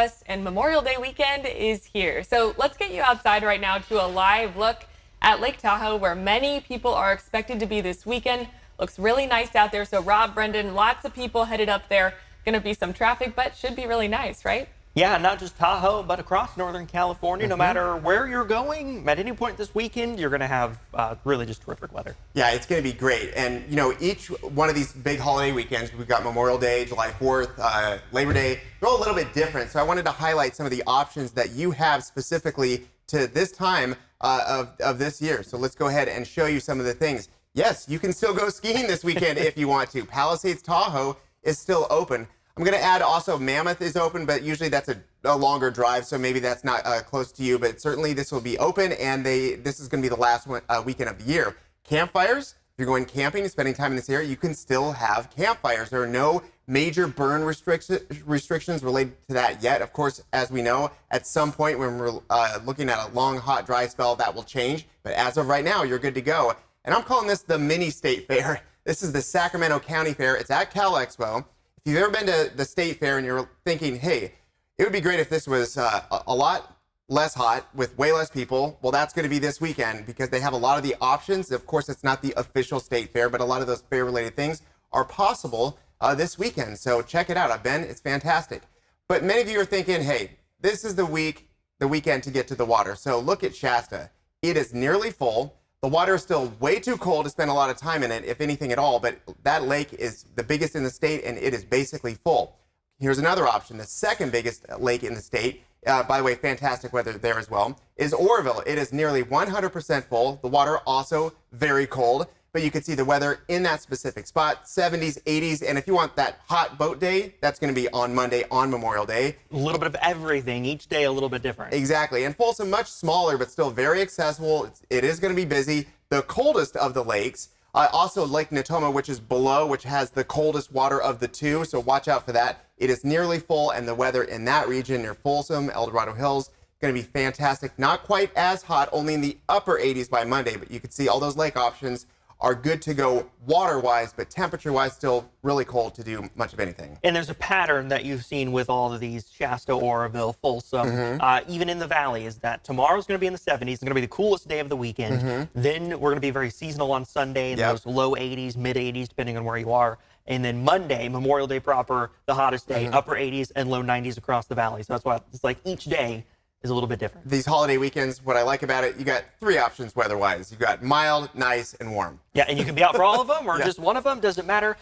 And Memorial Day weekend is here. So let's get you outside right now to a live look at Lake Tahoe, where many people are expected to be this weekend. Looks really nice out there. So Rob, Brendan, lots of people headed up there. Going to be some traffic, but should be really nice, right? Yeah, not just Tahoe, but across Northern California. No matter where you're going, at any point this weekend, you're going to have really just terrific weather. Yeah, it's going to be great. And, you know, each one of these big holiday weekends, we've got Memorial Day, July 4th, Labor Day, they're all a little bit different. So I wanted to highlight some of the options that you have specifically to this time of this year. So let's go ahead and show you some of the things. Yes, you can still go skiing this weekend if you want to. Palisades Tahoe is still open. I'm going to add also Mammoth is open, but usually that's a longer drive, so maybe that's not close to you. But certainly this will be open, and this is going to be the last weekend of the year. Campfires, if you're going camping and spending time in this area, you can still have campfires. There are no major burn restrictions related to that yet. Of course, as we know, at some point when we're looking at a long, hot, dry spell, that will change. But as of right now, you're good to go. And I'm calling this the mini state fair. This is the Sacramento County Fair. It's at Cal Expo. If you've ever been to the state fair and you're thinking, hey, it would be great if this was a lot less hot with way less people, well, that's going to be this weekend because they have a lot of the options. Of course, it's not the official state fair, but a lot of those fair-related things are possible this weekend. So check it out. I've been. It's fantastic. But many of you are thinking, hey, this is the weekend to get to the water. So look at Shasta. It is nearly full. The water is still way too cold to spend a lot of time in it, if anything at all, but that lake is the biggest in the state, and it is basically full. Here's another option. The second biggest lake in the state, by the way, fantastic weather there as well, is Oroville. It is nearly 100% full. The water also very cold, but you can see the weather in that specific spot, 70s, 80s, and if you want that hot boat day, that's going to be on Monday, on Memorial Day. A little bit of everything, each day a little bit different. Exactly, and Folsom much smaller, but still very accessible. It is going to be busy. The coldest of the lakes, also Lake Natoma, which is below, which has the coldest water of the two, so watch out for that. It is nearly full, and the weather in that region near Folsom, El Dorado Hills, going to be fantastic. Not quite as hot, only in the upper 80s by Monday, but you can see all those lake options are good to go water-wise, but temperature-wise still really cold to do much of anything. And there's a pattern that you've seen with all of these, Shasta, Oroville, Folsom, even in the valley, is that tomorrow's going to be in the 70s. It's going to be the coolest day of the weekend. Then we're going to be very seasonal on Sunday in those low 80s, mid 80s, depending on where you are. And then Monday, Memorial Day proper, the hottest day, upper 80s and low 90s across the valley. So that's why it's like each day is a little bit different. These holiday weekends, what I like about it, you got three options weather-wise. You've got mild, nice, and warm. Yeah, and you can be out for all of them or just one of them, doesn't matter.